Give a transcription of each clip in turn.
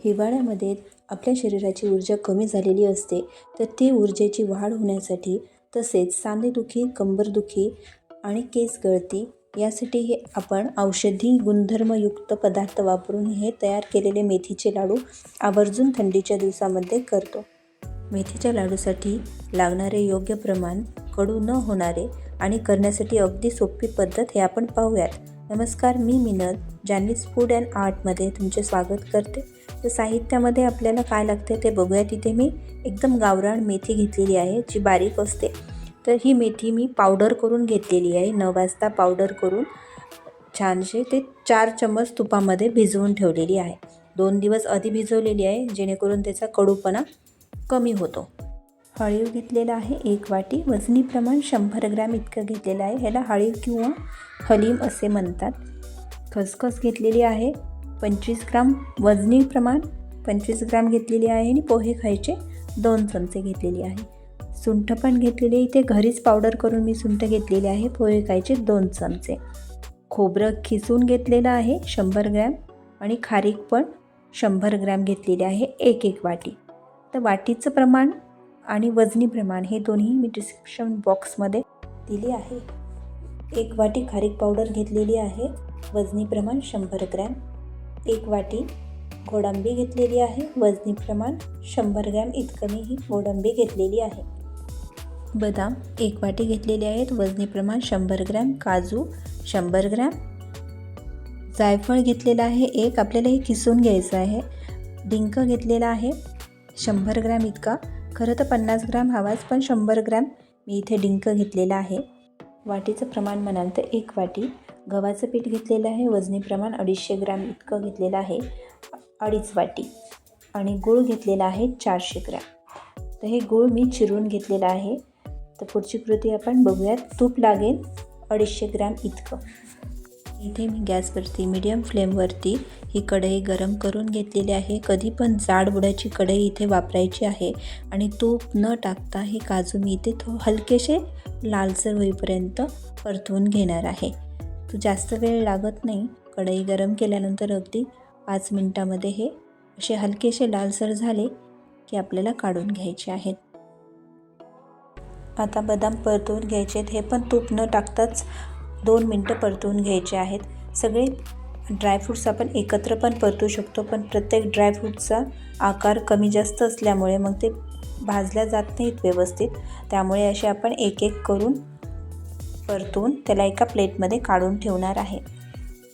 हिवाळ्यामध्ये आपल्या शरीराची ऊर्जा कमी झालेली असते, तर ती ऊर्जेची वाढ होण्यासाठी तसेच सांधेदुखी, कंबरदुखी आणि केस गळती यासाठी हे आपण औषधी गुणधर्मयुक्त पदार्थ वापरून हे तयार केलेले मेथीचे लाडू आवर्जून थंडीच्या दिवसामध्ये करतो. मेथीच्या लाडूसाठी लागणारे योग्य प्रमाण, कडू न होणारे आणि करण्यासाठी अगदी सोपी पद्धत हे आपण पाहूयात. नमस्कार, मी मिनल जान्हवीज फूड अँड आर्टमध्ये तुमचे स्वागत करते. तर साहित्यामध्ये आपल्याला काय लागते ते बघूया. तिथे मी एकदम गावरान मेथी घेतलेली आहे, जी बारीक असते. तर ही मेथी मी पावडर करून घेतलेली आहे. न भाजता पावडर करून छानसे ते 4 चम्मच तुपामध्ये भिजवून ठेवलेली आहे. 2 दिवस आधी भिजवलेली आहे, जेणेकरून त्याचा कडूपणा कमी होतो. हळीव घेतलेला आहे 1 वाटी. वजनी प्रमाण 100 ग्रॅम इतकं घेतलेलं आहे. ह्याला हळीव किंवा हलीम असे म्हणतात. खसखस घेतलेली आहे 25 ग्राम. वजनी प्रमाण 25 ग्राम घेतलेली आहे. आणि पोहे खायचे 2 चमचे घेतलेली आहे. सुंठ पण घेतलेली आहे. इथे घरीच पावडर करून मी सुंठ घेतलेली आहे. पोहे खायचे 2 चमचे. खोबरं खिसून घेतलेलं आहे 100 ग्रॅम. आणि खारीक पण 100 ग्रॅम घेतलेली आहे 1 वाटी. तर वाटीचं प्रमाण आणि वजनी प्रमाण हे दोन्ही मी डिस्क्रिप्शन बॉक्समध्ये दिली आहे. 1 वाटी खारीक पावडर घेतलेली आहे. वजनी प्रमाण 100 ग्रॅम. 1 वाटी गोडंबी घेतलेली आहे. वजनी प्रमाण 100 ग्रॅम इतकं मी ही गोडंबी घेतलेली आहे. बदाम 1 वाटी घेतलेले आहेत. वजनी प्रमाण 100 ग्रॅम. काजू 100 ग्रॅम. जायफळ घेतलेलं आहे 1. आपल्याला हे किसून घ्यायचं आहे. डिंक घेतलेला आहे 100 ग्रॅम इतका. खरं तर 50 ग्रॅम हवाच, पण 100 ग्रॅम मी इथे डिंक घेतलेला आहे. वाटीचं प्रमाण म्हणाल तर 1 वाटी. गव्हाचं पीठ घेतलेलं आहे. वजनी प्रमाण 250 ग्रॅम इतकं घेतलेलं आहे. 2.5 वाटी. आणि गूळ घेतलेला आहे 400 ग्रॅम. तर हे गूळ मी चिरून घेतलेलं आहे. तर पुढची कृती आपण बघूयात. तूप लागेल 250 ग्रॅम इतकं. इथे मी गॅसवरती मीडियम फ्लेमवरती ही कढई गरम करून घेतलेली आहे. कधी पण जाड बुडाची कढई इथे वापरायची आहे. आणि तूप न टाकता हे काजू मी इथे हलकेसे लालसर होईपर्यंत परतवून घेणार आहे. तो जास्त वेळ लागत नाही. कढई गरम केल्यानंतर अगदी 5 मिनटामध्ये हे असे हलकेसे लालसर झाले की आपल्याला काढून घ्यायचे आहेत. आता बदाम परतवून घ्यायचे आहेत. हे पण तूप न टाकताच 2 मिनटं परतवून घ्यायचे आहेत. सगळे ड्रायफ्रूट्स आपण एकत्र पण परतू शकतो, पण प्रत्येक ड्रायफ्रूटचा आकार कमी जास्त असल्यामुळे मग ते भाजल्या जात नाहीत व्यवस्थित. त्यामुळे असे आपण एक एक करून परतून त्याला एका प्लेटमध्ये काढून ठेवणार आहे.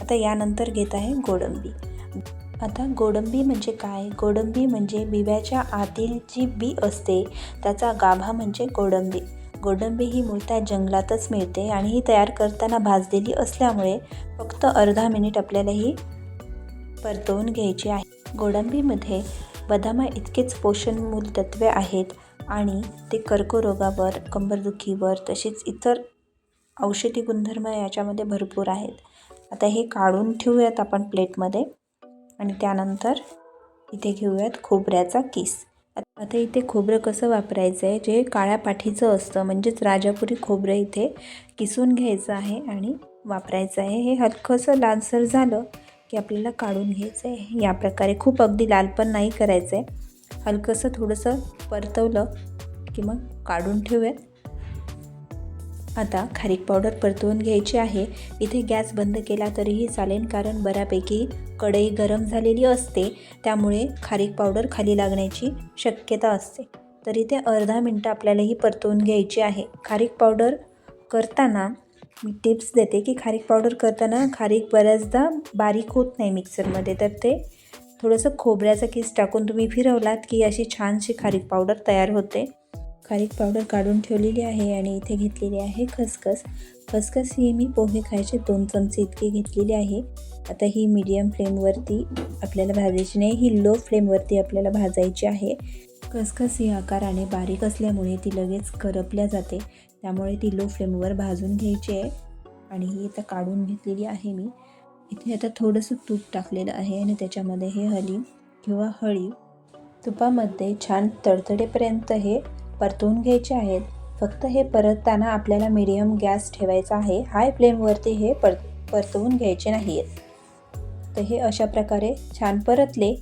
आता यानंतर घेत आहे गोडंबी. आता गोडंबी म्हणजे काय? गोडंबी म्हणजे बिव्याच्या आतील जी बी असते त्याचा गाभा म्हणजे गोडंबी. गोडंबी ही मूळतः जंगलातच मिळते आणि ही तयार करताना भाजलेली असल्यामुळे फक्त अर्धा मिनिट आपल्याला ही परतवून घ्यायची आहे. गोडंबीमध्ये बदामा इतकेच पोषणमूल तत्वे आहेत आणि ते कर्करोगावर, कंबरदुखीवर तसेच इतर औषधी गुणधर्म याच्यामध्ये भरपूर आहेत. आता हे काढून ठेवूयात आपण प्लेटमध्ये. आणि त्यानंतर इथे घेऊयात खोबऱ्याचा किस. आता इथे खोबरं कसं वापरायचं आहे, जे काळ्या पाठीचं असतं म्हणजेच राजापुरी खोबरं इथे किसून घ्यायचं आहे आणि वापरायचं आहे. हे हलकंसं लालसर झालं की आपल्याला काढून घ्यायचं आहे. या प्रकारे खूप अगदी लाल पण नाही करायचं आहे. हलकंसं थोडंसं परतवलं की मग काढून ठेवूयात. आता खारीक पावडर परतवून घ्यायची आहे. इथे गॅस बंद केला तरीही चालेल, कारण बऱ्यापैकी कढई गरम झालेली असते, त्यामुळे खारीक पावडर खाली लागण्याची शक्यता असते. तर इथे अर्धा मिनटं आपल्याला ही परतवून घ्यायची आहे. खारीक पावडर करताना मी टिप्स देते की खारीक पावडर करताना खारीक बऱ्याचदा बारीक होत नाही मिक्सरमध्ये, तर ते थोडंसं खोबऱ्याचा किस टाकून तुम्ही फिरवलात की अशी छानशी खारीक पावडर तयार होते. खारीक पावडर काढून ठेवलेली आहे. आणि इथे घेतलेली आहे खसखस. खसखस ही मी पोहे खायचे 2 चमचे इतकी घेतलेली आहे. आता ही मीडियम फ्लेमवरती आपल्याला भाजायची नाही, ही लो फ्लेमवरती आपल्याला भाजायची आहे. खसखस ही आकाराने बारीक असल्यामुळे ती लगेच करपल्या जाते, त्यामुळे ती लो फ्लेमवर भाजून घ्यायची आहे. आणि ही आता काढून घेतलेली आहे मी. इथे आता थोडंसं तूप टाकलेलं आहे आणि त्याच्यामध्ये हे हलीम किंवा हळीव तुपामध्ये छान तडतडेपर्यंत हे परतवून घ्यायचे आहेत. फक्त हे परतताना आपल्याला मीडियम गॅस ठेवायचा आहे. हाय फ्लेमवरती हे परतवून घ्यायचे नाही आहेत. तर हे अशा प्रकारे छान परतले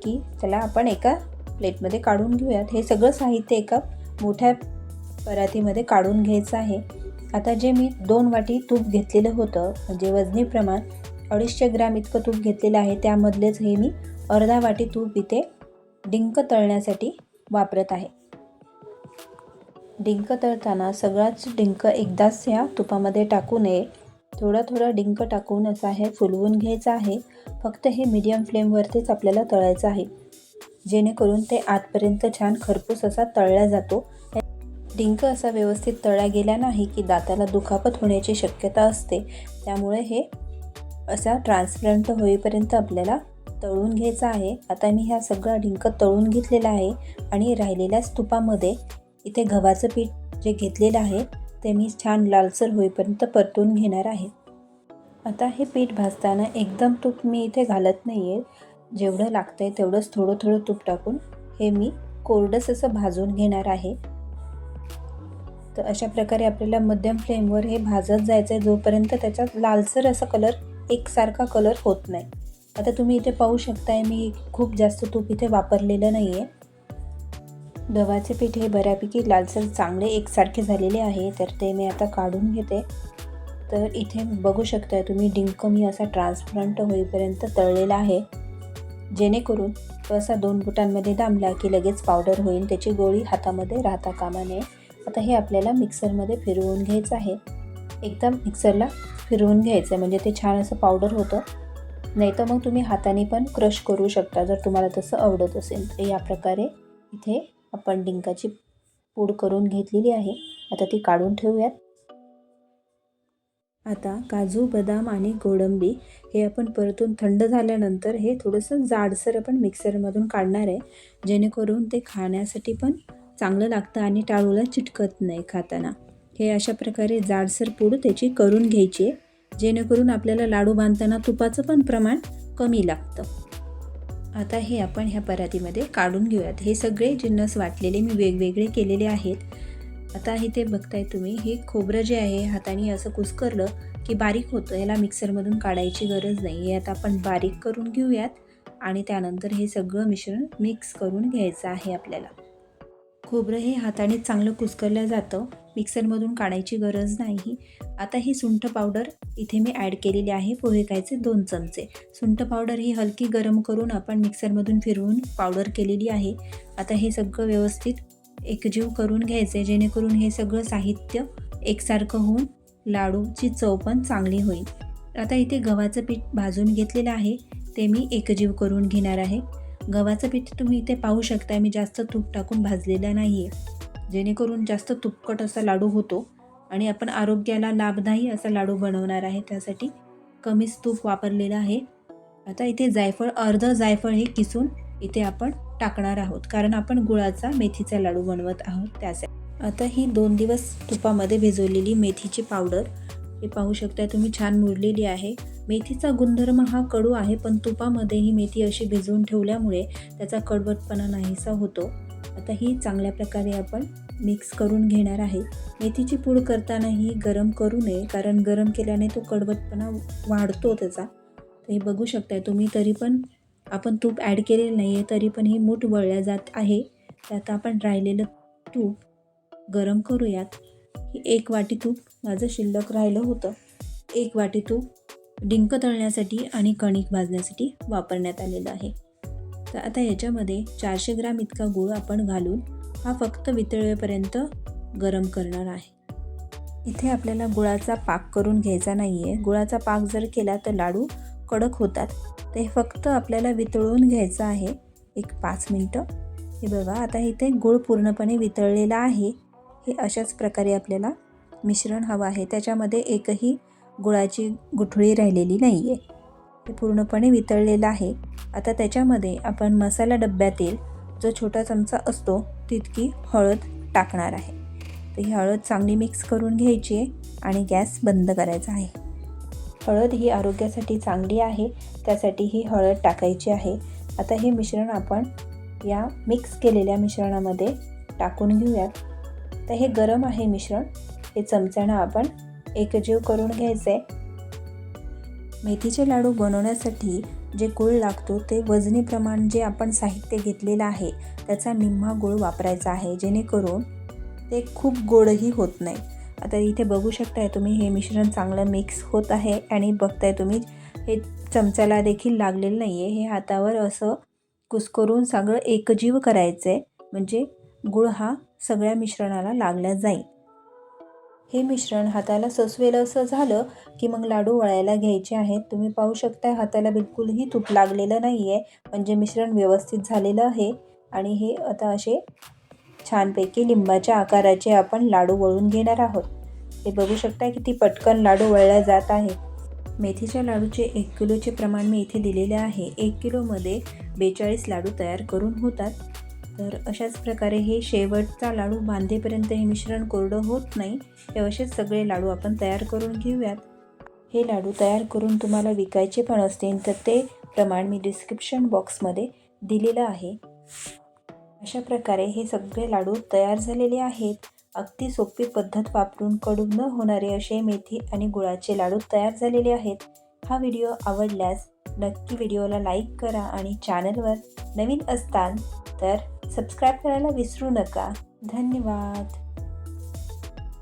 की त्याला आपण एका प्लेटमध्ये काढून घेऊयात. हे सगळं साहित्य एका मोठ्या परातीमध्ये काढून घ्यायचं आहे. आता जे मी 2 वाटी तूप घेतलेलं होतं, म्हणजे वजनी प्रमाण 250 ग्रॅम इतकं तूप घेतलेलं आहे, त्यामधलेच हे मी अर्धा वाटी तूप इथे डिंक तळण्यासाठी वापरत आहे. डिंक तळताना सगळाच डिंक एकदाच या तुपामध्ये टाकू नये. थोडा थोडा डिंक टाकून असा हे फुलवून घ्यायचं आहे. फक्त हे मीडियम फ्लेमवरतीच आपल्याला तळायचं आहे, जेणेकरून ते आतपर्यंत छान खरपूस असा तळला जातो. डिंक असा व्यवस्थित तळला गेला नाही की दाताला दुखापत होण्याची शक्यता असते. त्यामुळे हे असा ट्रान्सपरंट होईपर्यंत आपल्याला तळून घ्यायचं आहे. आता मी हा सगळा डिंक तळून घेतलेला आहे आणि राहिलेल्याच तुपामध्ये इथे गव्हाचं पीठ जे घेतलेलं आहे ते मी छान लालसर होईपर्यंत परतून घेणार आहे. आता हे पीठ भाजताना एकदम तूप मी इथे घालत नाही आहे. जेवढं लागतं आहे तेवढंच थोडं थोडं तूप टाकून हे मी कोरडंच असं भाजून घेणार आहे. तर अशा प्रकारे आपल्याला मध्यम फ्लेमवर हे भाजत जायचं आहे जोपर्यंत त्याचा लालसर असा कलर एकसारखा कलर होत नाही. आता तुम्ही इथे पाहू शकताय मी खूप जास्त तूप इथे वापरलेलं नाही आहे. गव्हाचे पीठ हे बऱ्यापैकी लालसर चांगले एकसारखे झालेले आहे, तर ते मी आता काढून घेते. तर इथे बघू शकताय तुम्ही डिंक मी असा ट्रान्सपरंट होईपर्यंत तळलेला आहे, जेणेकरून तो असा 2 बोटांमध्ये दाबला की लगेच पावडर होईल. त्याची गोळी हातामध्ये राहता कामा नये. आता हे आपल्याला मिक्सरमध्ये फिरवून घ्यायचं आहे. एकदम मिक्सरला फिरवून घ्यायचं म्हणजे ते छान असं पावडर होतं. नाही तर मग तुम्ही हाताने पण क्रश करू शकता जर तुम्हाला तसं आवडत असेल. तर या प्रकारे इथे आपण डिंकाची पूड करून घेतलेली आहे. आता ती काढून ठेवूयात. आता काजू, बदाम आणि गोडंबी हे आपण परतून थंड झाल्यानंतर हे थोडंसं जाडसर आपण मिक्सरमधून काढणार आहे, जेणेकरून ते खाण्यासाठी पण चांगलं लागतं आणि टाळूला चिटकत नाही खाताना. हे अशा प्रकारे जाडसर पूड त्याची करून घ्यायची आहे, जेणेकरून आपल्याला लाडू बांधताना तुपाचं पण प्रमाण कमी लागतं. आता हे आपण ह्या परातीमध्ये काढून घेऊयात. हे सगळे जिन्नस वाटलेले मी वेगवेगळे केलेले आहेत. आता इथे बघताय तुम्ही हे खोबरं जे आहे हाताने असं कुस्करलं की बारीक होतं. याला मिक्सरमधून काढायची गरज नाही. हे आता आपण बारीक करून घेऊयात आणि त्यानंतर हे सगळं मिश्रण मिक्स करून घ्यायचं आहे आपल्याला. खोबरं हे हाताने चांगलं कुस्करलं जातं, मिक्सरमधून काढायची गरज नाही. आता ही सुंठ पावडर इथे मी ॲड केलेली आहे, पोहे खायचे 2 चमचे. सुंठ पावडर ही हलकी गरम करून आपण मिक्सरमधून फिरवून पावडर केलेली आहे. आता हे सगळं व्यवस्थित एकजीव करून घ्यायचे, जेणेकरून हे सगळं साहित्य एकसारखं होऊन लाडूची चव पण चांगली होईल. आता इथे गव्हाचं पीठ भाजून घेतलेलं आहे, ते मी एकजीव करून घेणार आहे. गव्हाचं पीठ तुम्ही इथे पाहू शकता मी जास्त तूप टाकून भाजलेलं नाही आहे, जेणेकरून जास्त तुपकट असा लाडू होतो आणि आपण आरोग्याला लाभदायी असा लाडू बनवणार आहे, त्यासाठी कमीच तूप वापरलेलं आहे. आता इथे जायफळ, अर्ध जायफळ हे किसून इथे आपण टाकणार आहोत, कारण आपण गुळाचा मेथीचा लाडू बनवत आहोत त्यासाठी. आता ही 2 दिवस तुपामध्ये भिजवलेली मेथीची पावडर हे पाहू शकता तुम्ही छान मुरलेली आहे. मेथीचा गुणधर्म हा कडू आहे, पण तुपामध्ये ही मेथी अशी भिजवून ठेवल्यामुळे त्याचा कडवटपणा नाहीसा होतो. आता ही चांगल्या प्रकारे आपण मिक्स करून घेणार आहे. मेथीची पूड करताना ही गरम करू नये, कारण गरम केल्याने तो कडवटपणा वाढतो त्याचा. तर हे बघू शकताय तुम्ही. तरी पण आपण तूप ॲड केलेलं नाही आहे, तरी पण ही मूठ वळल्या जात आहे. तर आता आपण राहिलेलं तूप गरम करूयात. ही 1 वाटी तूप माझं शिल्लक राहिलं होतं. 1 वाटी तूप डिंक तळण्यासाठी आणि कणिक भाजण्यासाठी वापरण्यात आलेलं आहे. तर आता याच्यामध्ये 400 ग्रॅम इतका गूळ आपण घालून हा फक्त वितळेपर्यंत गरम करणार आहे. इथे आपल्याला गुळाचा पाक करून घ्यायचा नाही आहे. गुळाचा पाक जर केला तर लाडू कडक होतात. ते फक्त आपल्याला वितळवून घ्यायचं आहे 1-5 मिनटं. हे बघा आता इथे गूळ पूर्णपणे वितळलेला आहे. हे अशाच प्रकारे आपल्याला मिश्रण हवं आहे. त्याच्यामध्ये एकही गुळाची गुठळी राहिलेली नाही आहे. हे पूर्णपणे वितळलेलं आहे. आता त्याच्यामध्ये आपण मसाला डब्यातील जो छोटा चमचा असतो तितकी हळद टाकणार आहे. तर ही हळद चांगली मिक्स करून घ्यायची आहे आणि गॅस बंद करायचा आहे. हळद ही आरोग्यासाठी चांगली आहे, त्यासाठी ही हळद टाकायची आहे. आता हे मिश्रण आपण या मिक्स केलेल्या मिश्रणामध्ये टाकून घेऊयात. तर हे गरम आहे मिश्रण, हे चमच्यानं आपण एकजीव करून घ्यायचं आहे. मेथीचे लाडू बनवण्यासाठी जे गूळ लागतो ते वजनी प्रमाण जे आपण साहित्य घेतलेलं आहे त्याचा निम्मा गूळ वापरायचा आहे, जेणेकरून ते खूप गोडही होत नाही. आता इथे बघू शकताय तुम्ही हे मिश्रण चांगलं मिक्स होत आहे आणि बघताय तुम्ही हे चमच्याला देखील लागलेलं नाही आहे. हे हातावर असं कुस्करून सगळं एकजीव करायचं आहे, म्हणजे गूळ हा सगळ्या मिश्रणाला लागला जाईल. हे मिश्रण हाताला ससवेलं असं झालं की मग लाडू वळायला घ्यायचे आहेत. तुम्ही पाहू शकता हाताला बिलकुलही तूप लागलेलं नाही आहे, म्हणजे मिश्रण व्यवस्थित झालेलं आहे. आणि हे आता असे छानपैकी लिंबाच्या आकाराचे आपण लाडू वळून घेणार आहोत. हे बघू शकता किती पटकन लाडू वळल्या जात आहे. मेथीच्या लाडूचे 1 किलोचे प्रमाण मी इथे दिलेले आहे. 1 किलोमध्ये 42 लाडू तयार करून होतात. तर अशाच प्रकारे हे शेवटचा लाडू बांधेपर्यंत हे मिश्रण कोरडं होत नाही. हे असेच सगळे लाडू आपण तयार करून घेऊयात. हे लाडू तयार करून तुम्हाला विकायचे पण असतील तर ते प्रमाण मी डिस्क्रिप्शन बॉक्समध्ये दिलेलं आहे. अशा प्रकारे हे सगळे लाडू तयार झालेले आहेत. अगदी सोपी पद्धत वापरून कडू न होणारे असे मेथी आणि गुळाचे लाडू तयार झालेले आहेत. हा व्हिडिओ आवडल्यास नक्की व्हिडिओला लाईक करा आणि चॅनलवर नवीन असताल तर सबस्क्राईब करायला विसरू नका. धन्यवाद.